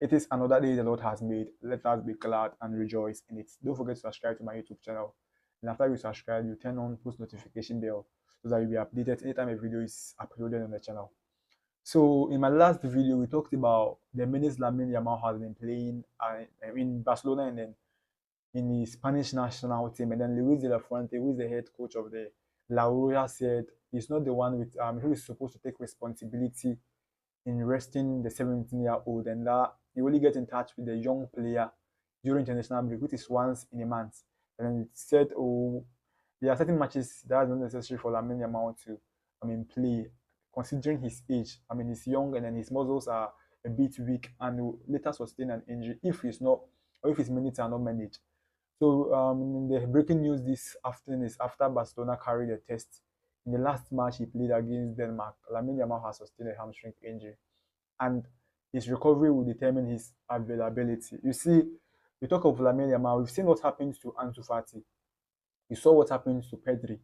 It is another day the Lord has made. Let us be glad and rejoice in it. Don't forget to subscribe to my YouTube channel. And after you subscribe, you turn on post notification bell so that you'll be updated anytime a video is uploaded on the channel. So in my last video, we talked about the minutes Lamine Yamal has been playing in Barcelona and then in the Spanish national team. And then Luis de la Fuente, who is the head coach of the La Roya, said he's not the one who is supposed to take responsibility in resting the 17-year-old, and that he only get in touch with the young player during international break, which is once in a month. And then it said, oh, there are certain matches that are not necessary for Lamine Yamal to, play, considering his age. He's young and then his muscles are a bit weak and will later sustain an injury if he's not, or if his minutes are not managed. So the breaking news this afternoon is after Barcelona carried a test in the last match he played against Denmark. Lamine Yamal has sustained a hamstring injury, and his recovery will determine his availability. You see, we talk of Lamine Yamal. We've seen what happened to Ansu Fati. We saw what happened to Pedri,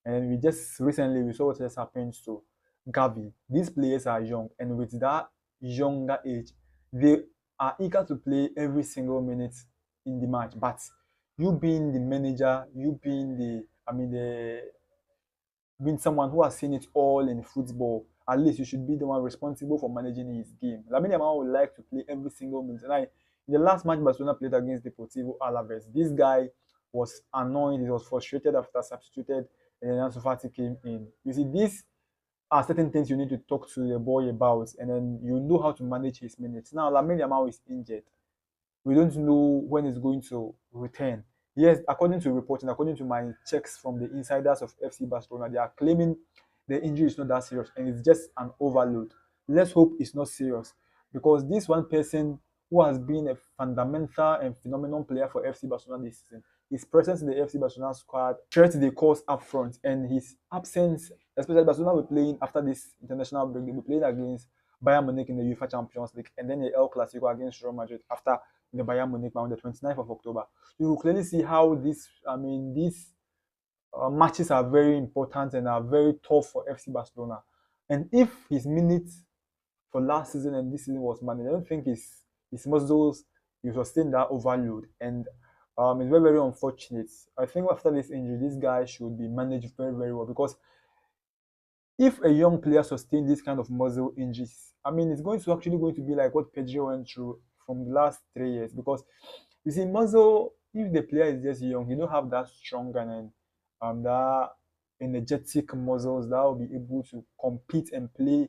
and we just recently we saw what has happened to Gavi. These players are young, and with that younger age, they are eager to play every single minute in the match. But you being the manager, you being being someone who has seen it all in football, at least you should be the one responsible for managing his game. Lamine Yamal would like to play every single minute. And in the last match Barcelona played against Deportivo Alaves, this guy was annoyed, he was frustrated after substituted, and then Ansu Fati came in. You see, these are certain things you need to talk to the boy about, and then you know how to manage his minutes. Now, Lamine Yamal is injured. We don't know when he's going to return. Yes, according to reporting, according to my checks from the insiders of FC Barcelona, they are claiming the injury is not that serious and it's just an overload. Let's hope it's not serious, because this one person who has been a fundamental and phenomenal player for FC Barcelona this season, his presence in the FC Barcelona squad threats the cause up front, and his absence, especially Barcelona will playing after this international break, they will playing against Bayern Munich in the UEFA Champions League, and then the El Clasico against Real Madrid after the Bayern Munich on the 29th of October. You will clearly see how these matches are very important and are very tough for FC Barcelona. And if his minutes for last season and this season was managed, I don't think his muscles will sustain that overload. And it's very, very unfortunate. I think after this injury, this guy should be managed very, very well, because if a young player sustains this kind of muscle injuries, it's going to be like what Pedro went through from the last 3 years. Because you see, muscle, if the player is just young, you don't have that strong and that energetic muscles that will be able to compete and play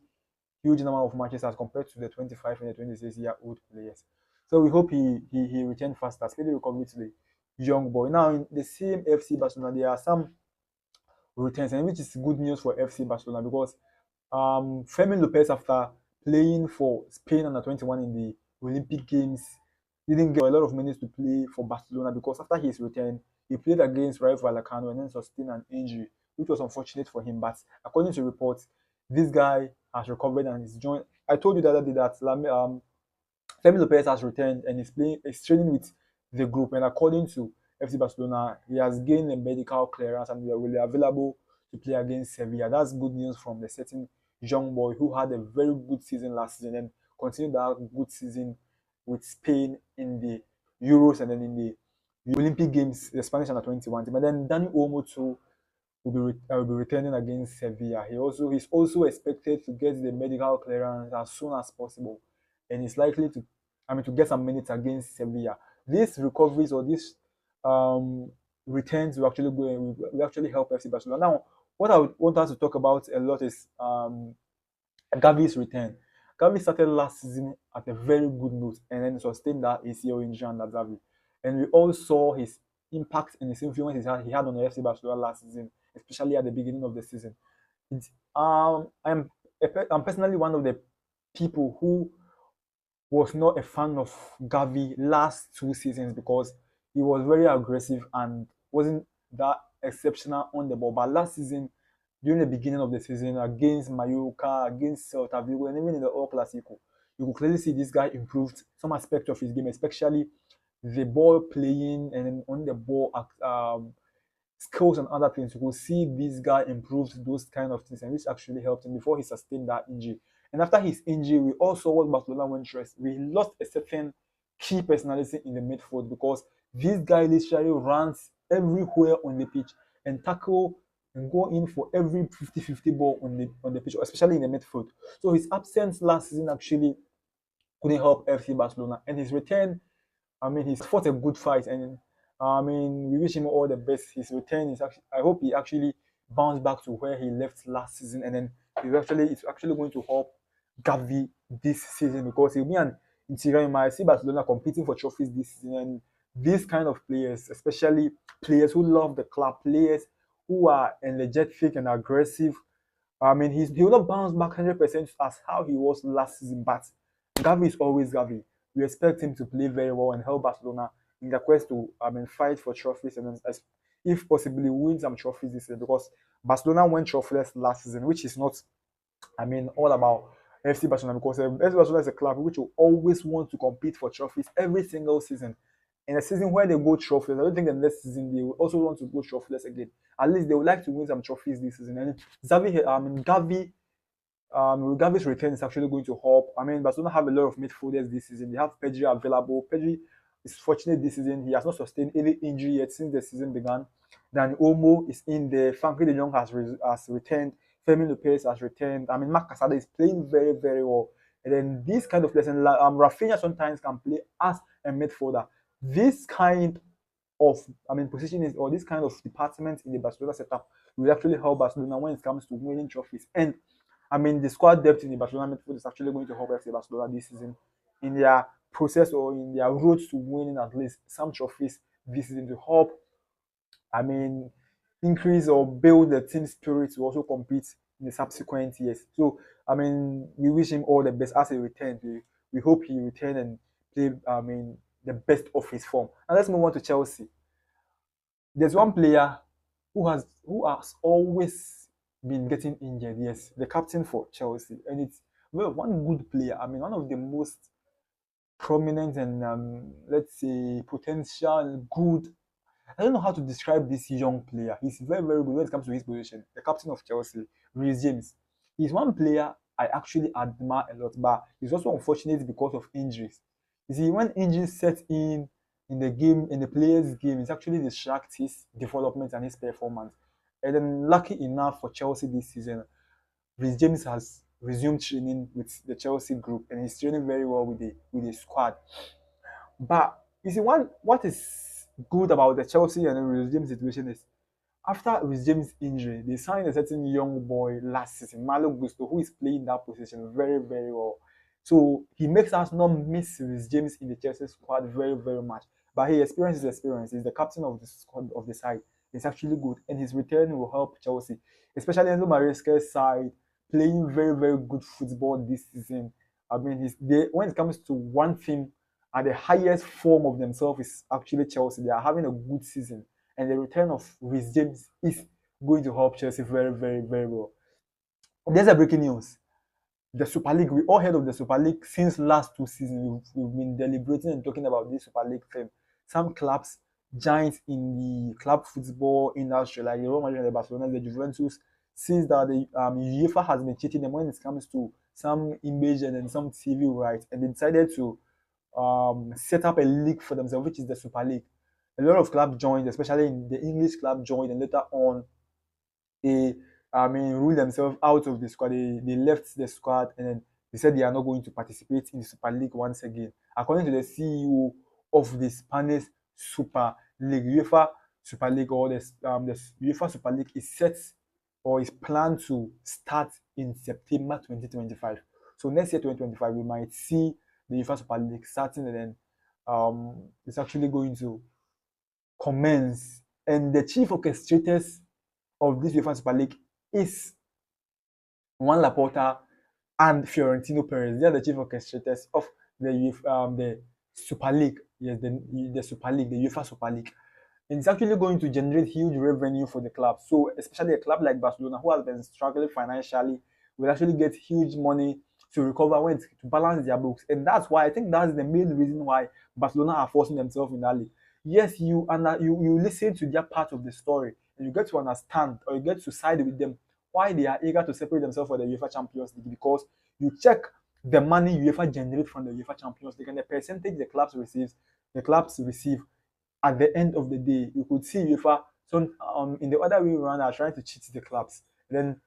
huge number of matches as compared to the 25 and the 26-year-old players. So we hope he return faster, speedy recovery to the young boy. Now in the same FC Barcelona, there are some returns, and which is good news for FC Barcelona, because Fermin Lopez, after playing for Spain under 21 in the Olympic Games, didn't get a lot of minutes to play for Barcelona, because after his return, he played against Rayo Vallecano and then sustained an injury, which was unfortunate for him. But according to reports, this guy has recovered and is joined. I told you the other day that Fermin Lopez has returned and is training with the group. And according to FC Barcelona, he has gained a medical clearance and will be available to play against Sevilla. That's good news from the certain young boy who had a very good season last season and continued that good season with Spain in the Euros and then in the Olympic Games, the Spanish under 21 team. And then Dani OLMO too will be returning against Sevilla. He's also expected to get the medical clearance as soon as possible, and he's likely to get some minutes against Sevilla. These recoveries or these returns will actually help FC Barcelona. Now, what I would want us to talk about a lot is Gavi's return. Gavi started last season at a very good note and then sustained that ACL injury under Gavi. And we all saw his impact and his influence he had on the FC Barcelona last season, especially at the beginning of the season. I'm personally one of the people who was not a fan of Gavi last 2 seasons, because he was very aggressive and wasn't that exceptional on the ball. But last season, during the beginning of the season, against Mallorca, against Celta Vigo, and even in the El Clasico, you could clearly see this guy improved some aspect of his game, especially the ball playing and on the ball skills and other things. You could see this guy improved those kind of things, and which actually helped him before he sustained that injury. And after his injury, we all saw what Barcelona went through. We lost a certain key personality in the midfield because this guy literally runs everywhere on the pitch and tackle and go in for every 50-50 ball on the pitch, especially in the midfield. So his absence last season actually couldn't help FC Barcelona. And his return, I mean, he's fought a good fight, and I mean, we wish him all the best. His return is actually, I hope he actually bounced back to where he left last season, and then it's actually going to help Gavi this season because he'll be an interior. You might see Barcelona competing for trophies this season, and these kind of players, especially players who love the club, players who are energetic and aggressive. I mean, he will not bounce back 100% as how he was last season, but Gavi is always Gavi. We expect him to play very well and help Barcelona in the quest to, fight for trophies and if possibly win some trophies this season because Barcelona went trophyless last season, which is not, all about FC Barcelona because FC Barcelona is a club which will always want to compete for trophies every single season. In a season where they go trophyless, I don't think the next season they will also want to go trophyless again. At least they would like to win some trophies this season. And Gavi's return is actually going to help. I mean, Barcelona have a lot of midfielders this season. They have Pedri available. Pedri is fortunate this season. He has not sustained any injury yet since the season began. Dani OLMO is in there. Frankie de Jong has returned. Fermin Lopez has returned. I mean, Marc Casada is playing very, very well. And then this kind of lesson, Rafinha sometimes can play as a midfielder. This kind of, positioning or this kind of department in the Barcelona setup will actually help Barcelona when it comes to winning trophies. And the squad depth in the Barcelona midfield is actually going to help FC Barcelona this season in their process or in their road to winning at least some trophies this season to help, increase or build the team spirit to also compete in the subsequent years. So, we wish him all the best as he returns. We hope he return and play, the best of his form. And let's move on to Chelsea. There's one player who has always been getting injured. Yes, the captain for Chelsea, and it's one good player. One of the most prominent and let's say potential good. I don't know how to describe this young player. He's very, very good when it comes to his position. The captain of Chelsea, Reece James. He's one player I actually admire a lot, but he's also unfortunate because of injuries. You see, when injuries set in the game, in the player's game, it's actually distracts his development and his performance. And then, lucky enough for Chelsea this season, Reece James has resumed training with the Chelsea group, and he's training very well with the squad. But you see, what is good about the Chelsea and Reece James situation is after Reece James' injury, they signed a certain young boy last season, Malo Gusto, who is playing that position very, very well. So he makes us not miss Reece James in the Chelsea squad very, very much. But he experience. He's the captain of the squad of the side. It's actually good, and his return will help Chelsea, especially Enzo Maresca's side, playing very, very good football this season. When it comes to one team at the highest form of themselves is actually Chelsea. They are having a good season, and the return of Reece James is going to help Chelsea very, very, very well. There's a breaking news. The Super League, we all heard of the Super League since last 2 seasons. We've been deliberating and talking about this Super League thing. Some clubs, giants in the club football industry, like the Real Madrid, the Barcelona, the Juventus, since that the UEFA has been cheating them when it comes to some image and some TV rights, and they decided to set up a league for themselves, which is the Super League. A lot of clubs joined, especially in the English club joined, and later on they ruled themselves out of the squad. They left the squad, and then they said they are not going to participate in the Super League once again. According to the CEO of the Spanish Super League, UEFA Super League, or the UEFA Super League is set or is planned to start in September 2025. So next year, 2025, we might see the UEFA Super League starting, and then it's actually going to commence. And the chief orchestrators of this UEFA Super League is Juan Laporta and Fiorentino Perez. They are the chief orchestrators of the Super League. Yes, the Super League, the UEFA Super League. And it's actually going to generate huge revenue for the club. So especially a club like Barcelona, who has been struggling financially, will actually get huge money to recover to balance their books. And that's why I think that's the main reason why Barcelona are forcing themselves in that league. Yes, you listen to their part of the story, and you get to understand or you get to side with them why they are eager to separate themselves from the UEFA Champions League, because you check the money UEFA generate from the UEFA Champions League and the percentage the clubs receive at the end of the day, you could see UEFA so in the other way around are trying to cheat the clubs. Then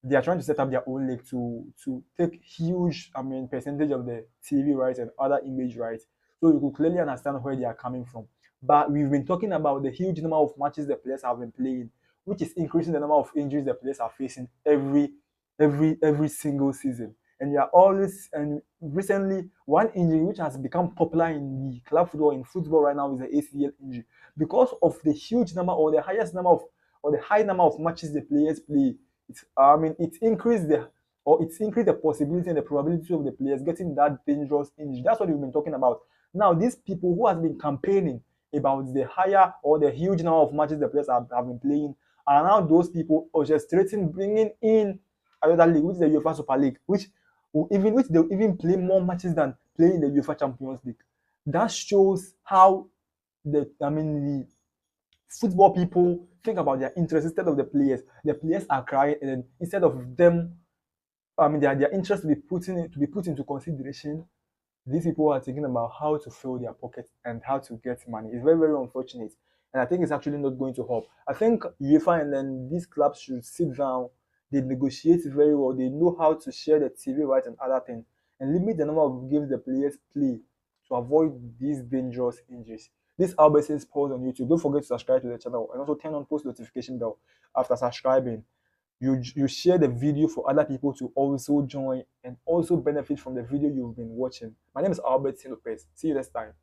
they are trying to set up their own league to take huge, percentage of the TV rights and other image rights. So you could clearly understand where they are coming from. But we've been talking about the huge number of matches the players have been playing, which is increasing the number of injuries the players are facing every single season. And you are always and recently one injury which has become popular in the club football in football right now is the ACL injury because of the huge number or the highest number of or the high number of matches the players play. It's increased the possibility and the probability of the players getting that dangerous injury. That's what we've been talking about. Now, these people who has been campaigning about the higher or the huge number of matches the players have been playing are now those people orchestrating bringing in another league, which is the UEFA Super League, which they'll even play more matches than playing the UEFA Champions League. That shows how the football people think about their interest instead of the players. The players are crying, and then instead of them, their interest to be put into consideration. These people are thinking about how to fill their pockets and how to get money. It's very, very unfortunate, and I think it's actually not going to help. I think UEFA and then these clubs should sit down. They negotiate very well. They know how to share the TV rights and other things, and limit the number of games the players play to avoid these dangerous injuries. This Albertson's pause on YouTube. Don't forget to subscribe to the channel and also turn on post notification bell after subscribing. You share the video for other people to also join and also benefit from the video you've been watching. My name is Albert Lopez. See you next time.